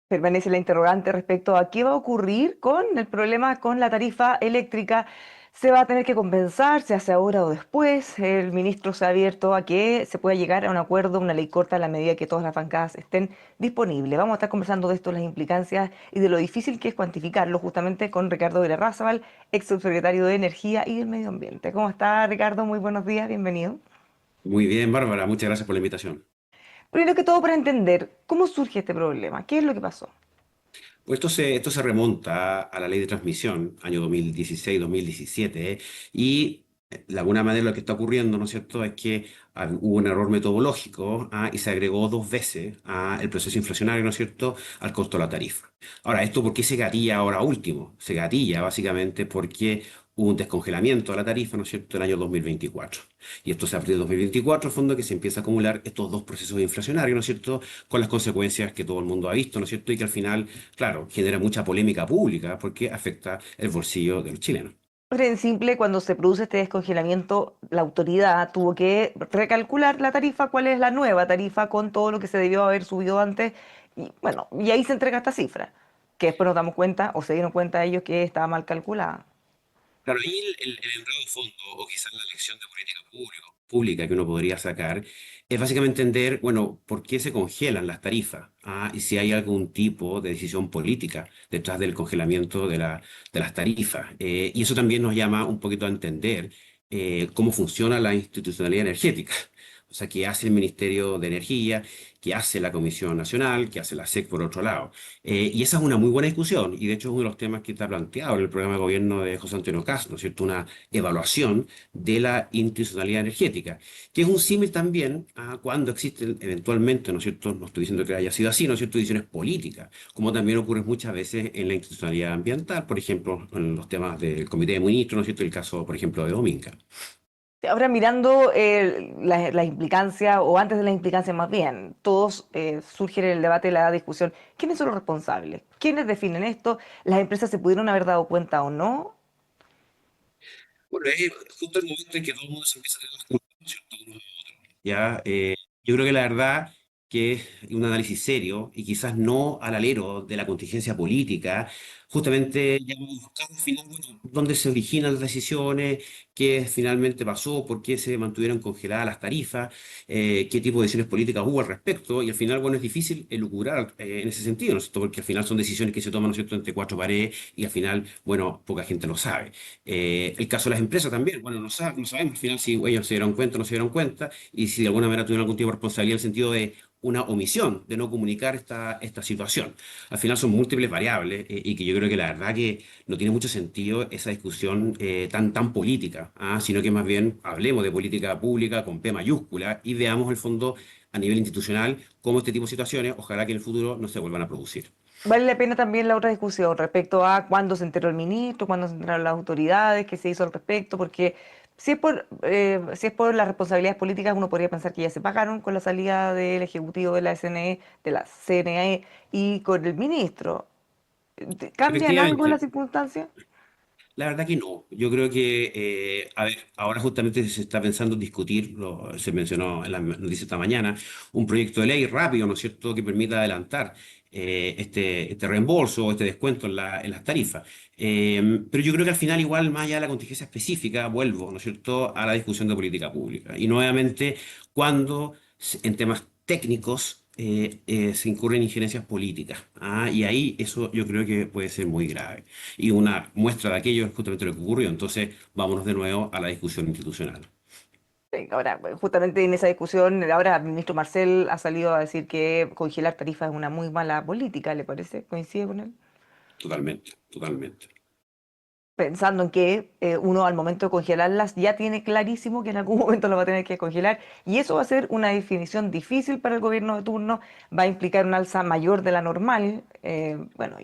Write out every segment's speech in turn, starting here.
Permanece la interrogante respecto a qué va a ocurrir con el problema con la tarifa eléctrica. ¿Se va a tener que compensar? ¿Se hace ahora o después? El ministro se ha abierto a que se pueda llegar a un acuerdo, una ley corta a la medida que todas las bancadas estén disponibles. Vamos a estar conversando de esto, las implicancias y de lo difícil que es cuantificarlo justamente con Ricardo Villarrázaval, ex subsecretario de Energía y del Medio Ambiente. ¿Cómo está, Ricardo? Muy buenos días, bienvenido. Muy bien, Bárbara, muchas gracias por la invitación. Primero que todo, para entender cómo surge este problema, ¿qué es lo que pasó? Pues esto se remonta a la ley de transmisión, año 2016-2017, y de alguna manera lo que está ocurriendo, ¿no es cierto?, es que hubo un error metodológico, y se agregó dos veces el proceso inflacionario, ¿no es cierto?, al costo de la tarifa. Ahora, ¿esto por qué se gatilla ahora último? Se gatilla básicamente porque hubo un descongelamiento de la tarifa, ¿no es cierto?, el año 2024. Y esto se abre en 2024, a fondo que se empieza a acumular estos dos procesos inflacionarios, ¿no es cierto?, con las consecuencias que todo el mundo ha visto, ¿no es cierto?, y que al final, claro, genera mucha polémica pública porque afecta el bolsillo de los chilenos. En simple, cuando se produce este descongelamiento, la autoridad tuvo que recalcular la tarifa, cuál es la nueva tarifa con todo lo que se debió haber subido antes. Y bueno, y ahí se entrega esta cifra, que después nos damos cuenta, o se dieron cuenta ellos que estaba mal calculada. Claro, ahí el enredo de fondo, o quizás la lección de política pública que uno podría sacar, es básicamente entender, bueno, por qué se congelan las tarifas, y si hay algún tipo de decisión política detrás del congelamiento de las tarifas. Y eso también nos llama un poquito a entender cómo funciona la institucionalidad energética. O sea, qué hace el Ministerio de Energía, qué hace la Comisión Nacional, qué hace la SEC por otro lado. Y esa es una muy buena discusión, y de hecho es uno de los temas que está planteado en el programa de gobierno de José Antonio Cast, ¿no es cierto? Una evaluación de la institucionalidad energética, que es un símil también a cuando existen eventualmente, ¿no es cierto? No estoy diciendo que haya sido así, ¿no es cierto? Decisiones políticas, como también ocurre muchas veces en la institucionalidad ambiental, por ejemplo, en los temas del Comité de Ministros, ¿no es cierto? El caso, por ejemplo, de Dominga. Ahora mirando las implicancias, o antes de las implicancias más bien, todos surgen en el debate la discusión, ¿quiénes son los responsables? ¿Quiénes definen esto? ¿Las empresas se pudieron haber dado cuenta o no? Bueno, es justo el momento en que todo el mundo se empieza a tener las culpas, ¿no es cierto? Uno de otro. Ya, yo creo que la verdad que es un análisis serio y quizás no al alero de la contingencia política, justamente ya vamos a buscar al final, bueno, dónde se originan las decisiones, qué finalmente pasó, por qué se mantuvieron congeladas las tarifas, qué tipo de decisiones políticas hubo al respecto, y al final, bueno, es difícil elucubrar en ese sentido, ¿no es cierto? Porque al final son decisiones que se toman, ¿no es cierto?, entre cuatro paredes y al final, bueno, poca gente lo sabe. El caso de las empresas también, bueno, no sabemos al final si ellos se dieron cuenta o no se dieron cuenta y si de alguna manera tuvieron algún tipo de responsabilidad en el sentido de una omisión de no comunicar esta situación. Al final son múltiples variables y que yo creo que la verdad que no tiene mucho sentido esa discusión tan política, sino que más bien hablemos de política pública con P mayúscula y veamos el fondo a nivel institucional cómo este tipo de situaciones, ojalá que en el futuro no se vuelvan a producir. Vale la pena también la otra discusión respecto a cuándo se enteró el ministro, cuándo se enteraron las autoridades, qué se hizo al respecto, porque si es por las responsabilidades políticas, uno podría pensar que ya se pagaron con la salida del ejecutivo de la SNE, de la CNE y con el ministro. ¿Cambian algo Efectivamente, las circunstancias? la verdad que no. Yo creo que, a ver, ahora justamente se está pensando en discutir, se mencionó en la noticia esta mañana, un proyecto de ley rápido, ¿no es cierto?, que permita adelantar este reembolso, este descuento en las tarifas. Pero yo creo que al final, igual, más allá de la contingencia específica, vuelvo, ¿no es cierto?, a la discusión de política pública. Y nuevamente, cuando en temas técnicos se incurren injerencias políticas. Y ahí eso yo creo que puede ser muy grave. Y una muestra de aquello es justamente lo que ocurrió. Entonces, vámonos de nuevo a la discusión institucional. Sí, ahora, justamente en esa discusión, ahora el ministro Marcel ha salido a decir que congelar tarifas es una muy mala política, ¿le parece? ¿Coincide con él? Totalmente, totalmente. Pensando en que uno al momento de congelarlas ya tiene clarísimo que en algún momento lo va a tener que congelar y eso va a ser una definición difícil para el gobierno de turno, va a implicar un alza mayor de la normal, bueno,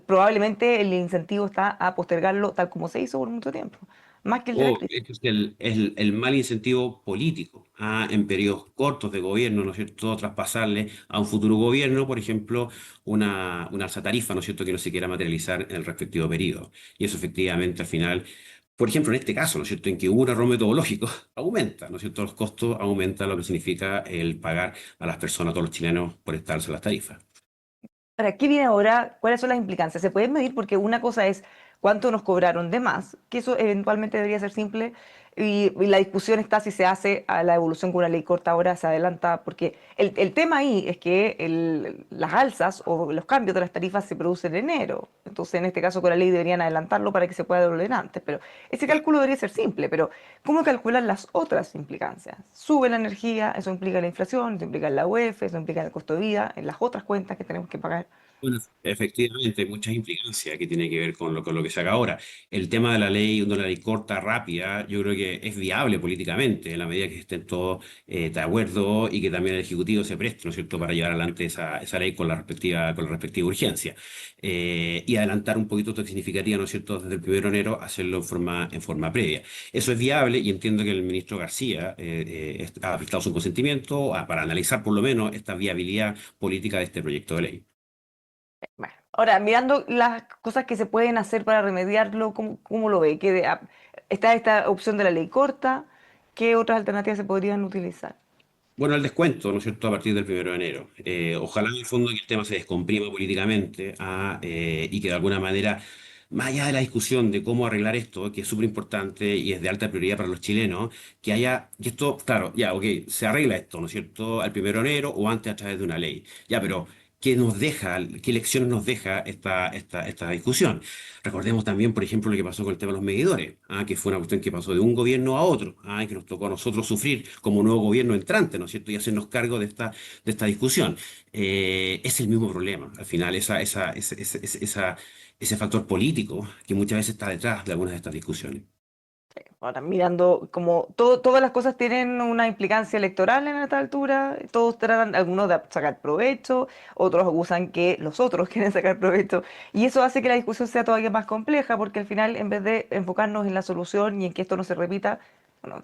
probablemente el incentivo está a postergarlo tal como se hizo por mucho tiempo, más que el de la O crisis. este es el mal incentivo político, en periodos cortos de gobierno, ¿no es cierto?, traspasarle a un futuro gobierno, por ejemplo, una alza tarifa, ¿no es cierto?, que no se quiera materializar en el respectivo periodo. Y eso efectivamente al final, por ejemplo, en este caso, ¿no es cierto?, en que hubo un error metodológico, aumenta, ¿no es cierto?, los costos, aumenta lo que significa el pagar a las personas, a todos los chilenos, por esta alza de las tarifas. Ahora, ¿qué viene ahora? ¿Cuáles son las implicancias? ¿Se pueden medir? Porque una cosa es cuánto nos cobraron de más, que eso eventualmente debería ser simple, y la discusión está si se hace a la evolución con una ley corta ahora, se adelanta, porque el tema ahí es que las alzas o los cambios de las tarifas se producen en enero. Entonces, en este caso, con la ley deberían adelantarlo para que se pueda devolver antes, pero ese cálculo debería ser simple, pero ¿cómo calcular las otras implicancias? Sube la energía, eso implica la inflación, eso implica la UEF, eso implica el costo de vida, en las otras cuentas que tenemos que pagar. Bueno, efectivamente, hay muchas implicancias que tienen que ver con lo que se haga ahora. El tema de la ley, una ley corta, rápida, yo creo que es viable políticamente, en la medida que estén todos de acuerdo y que también el Ejecutivo se preste, ¿no es cierto?, para llevar adelante esa ley con la respectiva urgencia. Y adelantar un poquito esto significaría, ¿no es cierto?, desde el 1 de enero, hacerlo en forma previa. Eso es viable y entiendo que el ministro García ha prestado su consentimiento para analizar por lo menos esta viabilidad política de este proyecto de ley. Bueno, ahora, mirando las cosas que se pueden hacer para remediarlo, ¿cómo lo ve? Está esta opción de la ley corta, ¿qué otras alternativas se podrían utilizar? Bueno, el descuento, ¿no es cierto?, a partir del 1 de enero. Ojalá en el fondo que el tema se descomprima políticamente y que de alguna manera, más allá de la discusión de cómo arreglar esto, que es súper importante y es de alta prioridad para los chilenos, que esto, claro, ya, ok, se arregla esto, ¿no es cierto?, al 1 de enero o antes a través de una ley. Ya, pero ¿qué nos deja, qué lecciones nos deja esta discusión? Recordemos también, por ejemplo, lo que pasó con el tema de los medidores, que fue una cuestión que pasó de un gobierno a otro, y que nos tocó a nosotros sufrir como nuevo gobierno entrante, ¿no es cierto?, y hacernos cargo de esta discusión. Es el mismo problema, al final, ese factor político que muchas veces está detrás de algunas de estas discusiones. Ahora, mirando como todas las cosas tienen una implicancia electoral en esta altura, todos tratan, algunos de sacar provecho, otros usan que los otros quieren sacar provecho, y eso hace que la discusión sea todavía más compleja, porque al final, en vez de enfocarnos en la solución y en que esto no se repita, bueno,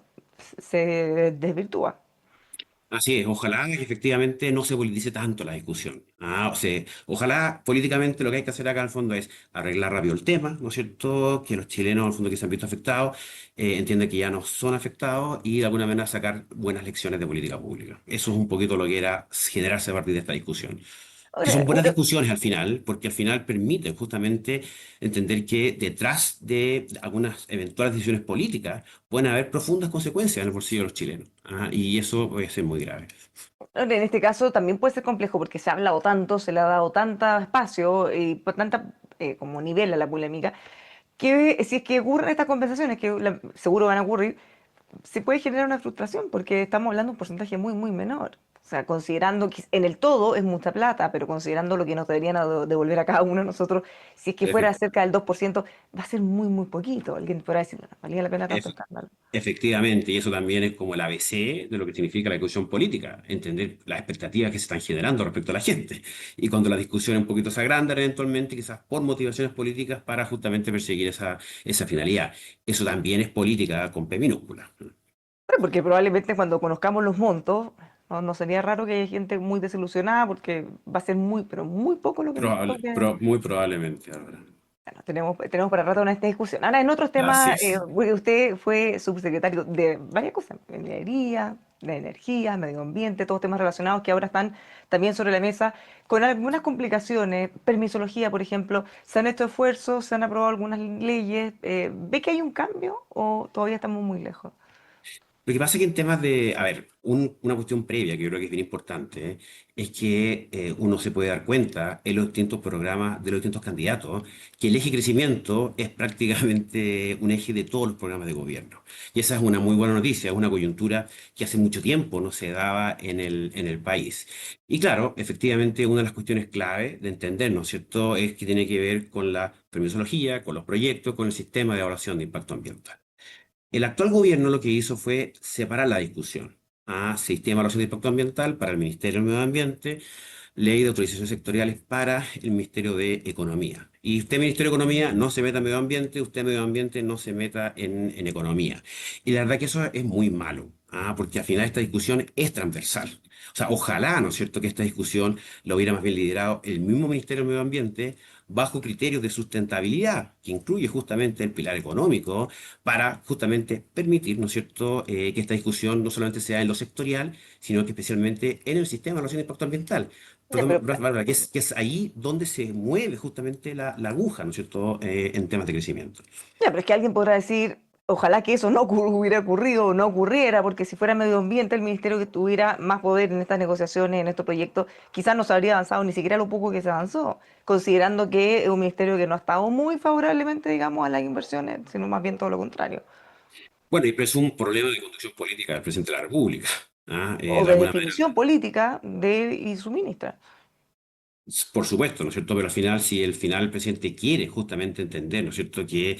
se desvirtúa. Así es, ojalá que efectivamente no se politice tanto la discusión. O sea, ojalá políticamente lo que hay que hacer acá al fondo es arreglar rápido el tema, ¿no es cierto? Que los chilenos al fondo que se han visto afectados entiendan que ya no son afectados y de alguna manera sacar buenas lecciones de política pública. Eso es un poquito lo que era generarse a partir de esta discusión. Que son Ahora, buenas discusiones al final, porque al final permiten justamente entender que detrás de algunas eventuales decisiones políticas pueden haber profundas consecuencias en el bolsillo de los chilenos. Y eso puede ser muy grave. en este caso también puede ser complejo porque se ha hablado tanto, se le ha dado tanto espacio y por tanta como nivel a la polémica, que si es que ocurren estas compensaciones, que seguro van a ocurrir, se puede generar una frustración porque estamos hablando de un porcentaje muy, muy menor. O sea, considerando que en el todo es mucha plata, pero considerando lo que nos deberían devolver a cada uno de nosotros, si es que fuera Efe- cerca del 2% va a ser muy, muy poquito. Alguien podrá decir, "No, valía la pena tanto efe- escándalo". Efectivamente, y eso también es como el ABC de lo que significa la discusión política, entender las expectativas que se están generando respecto a la gente. Y cuando la discusión un poquito se agranda eventualmente, quizás por motivaciones políticas para justamente perseguir esa finalidad. Eso también es política con P minúscula. Bueno, porque probablemente cuando conozcamos los montos, no sería raro que haya gente muy desilusionada porque va a ser muy, pero muy poco lo que nos toque. Muy probablemente ahora. Bueno, tenemos para rato en esta discusión. Ahora, en otros Así temas, es. usted fue subsecretario de varias cosas, minería, de energía, medio ambiente, todos temas relacionados que ahora están también sobre la mesa, con algunas complicaciones, permisología, por ejemplo, se han hecho esfuerzos, se han aprobado algunas leyes, ¿ve que hay un cambio o todavía estamos muy lejos? Lo que pasa es que en temas de, a ver, una cuestión previa que yo creo que es bien importante, es que uno se puede dar cuenta en los distintos programas de los distintos candidatos que el eje crecimiento es prácticamente un eje de todos los programas de gobierno. Y esa es una muy buena noticia, es una coyuntura que hace mucho tiempo no se daba en el país. Y claro, efectivamente, una de las cuestiones clave de entender, ¿no es cierto?, es que tiene que ver con la permisología, con los proyectos, con el sistema de evaluación de impacto ambiental. El actual gobierno lo que hizo fue separar la discusión a sistema de evaluación de impacto ambiental para el Ministerio del Medio Ambiente, ley de autorizaciones sectoriales para el Ministerio de Economía. Y usted, Ministerio de Economía, no se meta en medio ambiente, usted, medio ambiente, no se meta en economía. Y la verdad que eso es muy malo. porque al final esta discusión es transversal. O sea, ojalá, ¿no es cierto?, que esta discusión la hubiera más bien liderado el mismo Ministerio del Medio Ambiente bajo criterios de sustentabilidad, que incluye justamente el pilar económico, para justamente permitir, ¿no es cierto?, que esta discusión no solamente sea en lo sectorial, sino que especialmente en el sistema de evaluación de impacto ambiental. Ya, Perdón, pero Bárbara, que es ahí donde se mueve justamente la aguja, ¿no es cierto?, en temas de crecimiento. Ya, pero es que alguien podrá decir, ojalá que eso no hubiera ocurrido o no ocurriera, porque si fuera medio ambiente el ministerio que tuviera más poder en estas negociaciones, en estos proyectos, quizás no se habría avanzado ni siquiera lo poco que se avanzó, considerando que es un ministerio que no ha estado muy favorablemente, digamos, a las inversiones, sino más bien todo lo contrario, Bueno, y es un problema de conducción política del presidente de la República. o De de alguna manera, definición política de él y su ministra. por supuesto, ¿no es cierto? Pero al final, si el final el presidente quiere justamente entender, ¿no es cierto?, que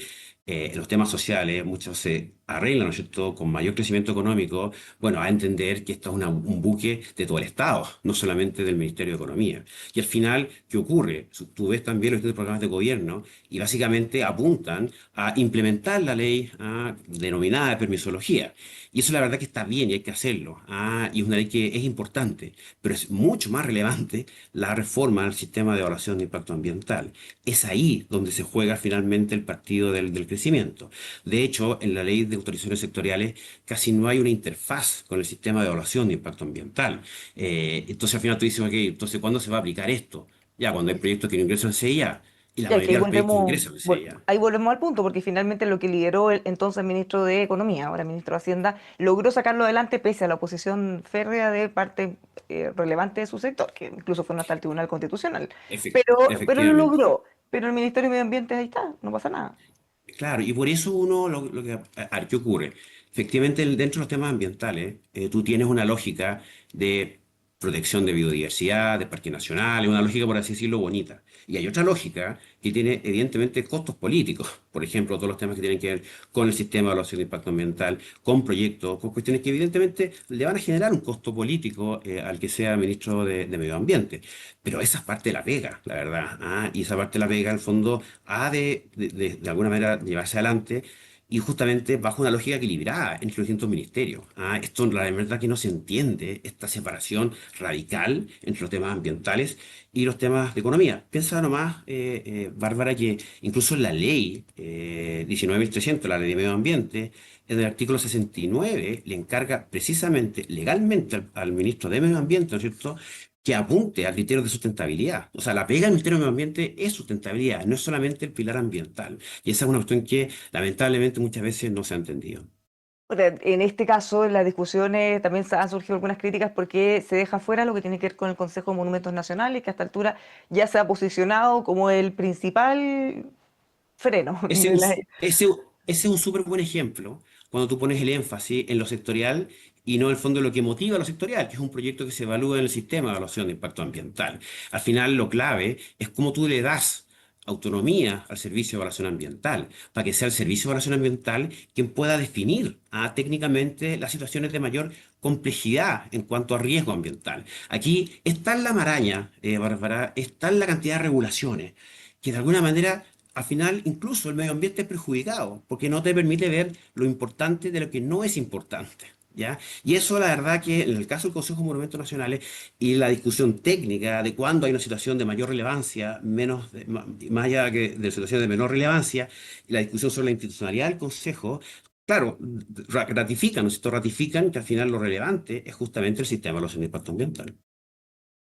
los temas sociales muchos se arreglan, ¿no es cierto?, con mayor crecimiento económico, bueno, a entender que esto es un buque de todo el Estado, no solamente del Ministerio de Economía. Y al final, ¿qué ocurre? Tú ves también los distintos programas de gobierno y básicamente apuntan a implementar la ley denominada de permisología. Y eso la verdad que está bien y hay que hacerlo. Y es una ley que es importante, pero es mucho más relevante la reforma al sistema de evaluación de impacto ambiental. Es ahí donde se juega finalmente el partido del crecimiento. De hecho, en la ley de autorizaciones sectoriales casi no hay una interfaz con el sistema de evaluación de impacto ambiental. Entonces al final tú dices, ok, entonces ¿cuándo se va a aplicar esto? Ya, cuando hay proyectos que no ingresan CIA, y la Ya que mayoría de los proyectos ingresan CIA. ahí volvemos al punto, porque finalmente lo que lideró el entonces ministro de Economía, ahora ministro de Hacienda, logró sacarlo adelante pese a la oposición férrea de parte relevante de su sector, que incluso fueron hasta el Tribunal Constitucional. Pero lo Efectivamente. logró. Pero el Ministerio de Medio Ambiente ahí está, no pasa nada. Claro, y por eso uno, ¿qué ocurre? Efectivamente, dentro de los temas ambientales, tú tienes una lógica de protección de biodiversidad, de parques nacionales, una lógica, por así decirlo, bonita. Y hay otra lógica que tiene, evidentemente, costos políticos. Por ejemplo, todos los temas que tienen que ver con el sistema de evaluación de impacto ambiental, con proyectos, con cuestiones que, evidentemente, le van a generar un costo político al que sea ministro de Medio Ambiente. Pero esa es parte de la pega, la verdad. Y esa parte de la pega, en el fondo, ha de alguna manera llevarse adelante y justamente bajo una lógica equilibrada entre los distintos ministerios. Esto, la verdad, que no se entiende esta separación radical entre los temas ambientales y los temas de economía. Piensa nomás, Bárbara, que incluso en la ley 19.300, la ley de medio ambiente, en el artículo 69 le encarga precisamente legalmente al ministro de Medio Ambiente, ¿no es cierto?, que apunte a criterios de sustentabilidad. O sea, la pega del Ministerio de Medio Ambiente es sustentabilidad, no es solamente el pilar ambiental. Y esa es una cuestión que lamentablemente muchas veces no se ha entendido. En este caso, en las discusiones también han surgido algunas críticas porque se deja fuera lo que tiene que ver con el Consejo de Monumentos Nacionales, que a esta altura ya se ha posicionado como el principal freno Ese, de la... es- ese, ese es un súper buen ejemplo cuando tú pones el énfasis en lo sectorial y no en el fondo lo que motiva a lo sectorial, que es un proyecto que se evalúa en el sistema de evaluación de impacto ambiental. Al final, lo clave es cómo tú le das autonomía al servicio de evaluación ambiental, para que sea el servicio de evaluación ambiental quien pueda definir técnicamente las situaciones de mayor complejidad en cuanto a riesgo ambiental. Aquí está en la maraña, Bárbara, está en la cantidad de regulaciones que de alguna manera al final incluso el medio ambiente es perjudicado, porque no te permite ver lo importante de lo que no es importante. ¿Ya? Y eso, la verdad, que en el caso del Consejo de Monumentos Nacionales y la discusión técnica de cuándo hay una situación de mayor relevancia, más allá que de situación de menor relevancia, y la discusión sobre la institucionalidad del Consejo, claro, ratifican, ¿no es cierto? Ratifican que al final lo relevante es justamente el sistema de evaluación de impacto ambiental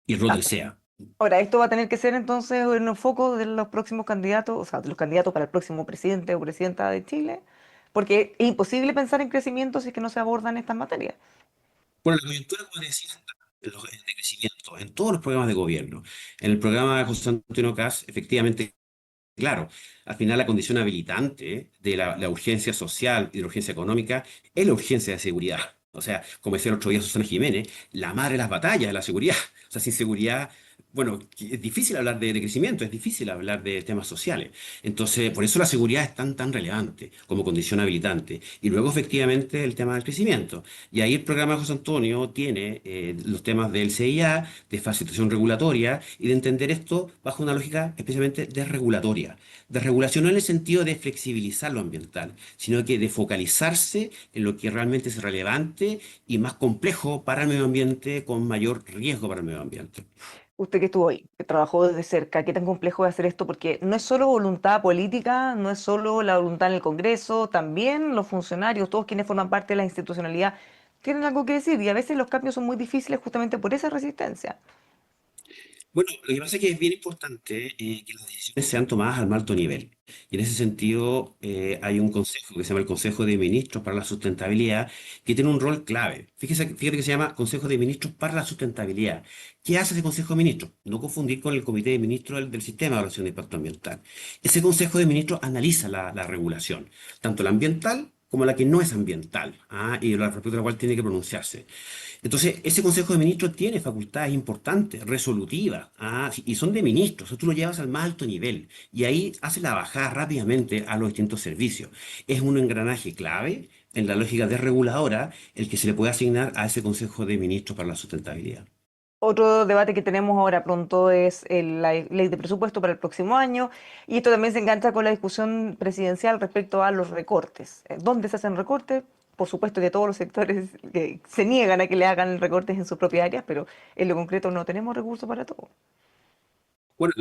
y el rol del SEA. Ahora, esto va a tener que ser entonces en el foco de los próximos candidatos, o sea, de los candidatos para el próximo presidente o presidenta de Chile, porque es imposible pensar en crecimiento si es que no se abordan estas materias. Bueno, la coyuntura, como te decía, está de crecimiento en todos los programas de gobierno. En el programa de José Antonio Caz, efectivamente, claro, al final la condición habilitante de la urgencia social y la urgencia económica es la urgencia de seguridad. O sea, como decía el otro día Susana Jiménez, la madre de las batallas es la seguridad. O sea, sin seguridad, bueno, que es difícil hablar de crecimiento, es difícil hablar de temas sociales. Entonces, por eso la seguridad es tan relevante como condición habilitante. Y luego, efectivamente, el tema del crecimiento. Y ahí el programa de José Antonio tiene los temas del CIA, de facilitación regulatoria y de entender esto bajo una lógica especialmente desregulatoria. Desregulación no en el sentido de flexibilizar lo ambiental, sino que de focalizarse en lo que realmente es relevante y más complejo para el medio ambiente, con mayor riesgo para el medio ambiente. Usted que estuvo ahí, que trabajó desde cerca, ¿qué tan complejo es hacer esto? Porque no es solo voluntad política, no es solo la voluntad en el Congreso, también los funcionarios, todos quienes forman parte de la institucionalidad, tienen algo que decir y a veces los cambios son muy difíciles justamente por esa resistencia. Bueno, lo que pasa es que es bien importante que las decisiones sean tomadas al más alto nivel. Y en ese sentido hay un consejo que se llama el Consejo de Ministros para la Sustentabilidad, que tiene un rol clave. Fíjate que se llama Consejo de Ministros para la Sustentabilidad. ¿Qué hace ese Consejo de Ministros? No confundir con el Comité de Ministros del Sistema de Evaluación de Impacto Ambiental. Ese Consejo de Ministros analiza la regulación, tanto la ambiental como la que no es ambiental, y respecto a la cual tiene que pronunciarse. Entonces, ese Consejo de Ministros tiene facultades importantes, resolutivas, y son de ministros. O sea, tú lo llevas al más alto nivel y ahí hace la bajada rápidamente a los distintos servicios. Es un engranaje clave en la lógica desreguladora el que se le puede asignar a ese Consejo de Ministros para la sustentabilidad. Otro debate que tenemos ahora pronto es la ley de presupuesto para el próximo año y esto también se engancha con la discusión presidencial respecto a los recortes. ¿Dónde se hacen recortes? Por supuesto que todos los sectores se niegan a que le hagan recortes en sus propias áreas, pero en lo concreto no tenemos recursos para todo. Bueno,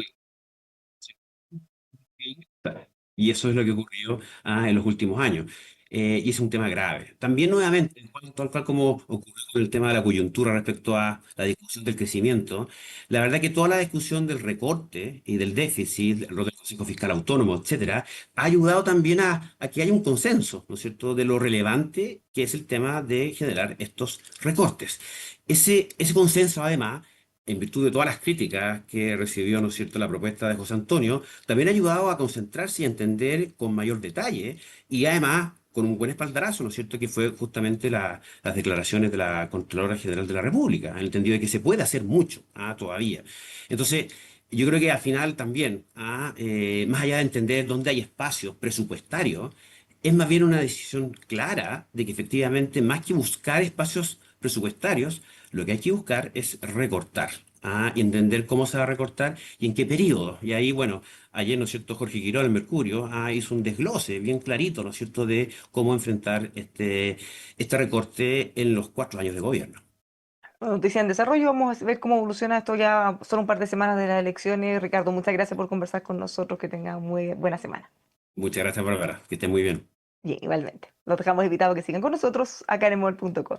y eso es lo que ocurrió en los últimos años. Y es un tema grave. También, nuevamente, tal cual como ocurrió con el tema de la coyuntura respecto a la discusión del crecimiento, la verdad que toda la discusión del recorte y del déficit, lo del Consejo Fiscal Autónomo, etcétera, ha ayudado también a que haya un consenso, ¿no es cierto?, de lo relevante que es el tema de generar estos recortes. Ese consenso, además, en virtud de todas las críticas que recibió, ¿no es cierto?, la propuesta de José Antonio, también ha ayudado a concentrarse y a entender con mayor detalle y además con un buen espaldarazo, ¿no es cierto?, que fue justamente las declaraciones de la Contralora General de la República, en el entendido de que se puede hacer mucho todavía. Entonces, yo creo que al final también, más allá de entender dónde hay espacios presupuestarios, es más bien una decisión clara de que efectivamente, más que buscar espacios presupuestarios, lo que hay que buscar es recortar. Y entender cómo se va a recortar y en qué periodo. Y ahí, bueno, ayer, ¿no es cierto?, Jorge Quiró, el Mercurio, hizo un desglose bien clarito, ¿no es cierto?, de cómo enfrentar este recorte en los 4 años de gobierno. Noticia en desarrollo, vamos a ver cómo evoluciona esto ya. Son un par de semanas de las elecciones. Ricardo, muchas gracias por conversar con nosotros. Que tengan muy buena semana. Muchas gracias, Bárbara. Que esté muy bien. Bien, igualmente. Los dejamos invitados que sigan con nosotros acá en emol.com.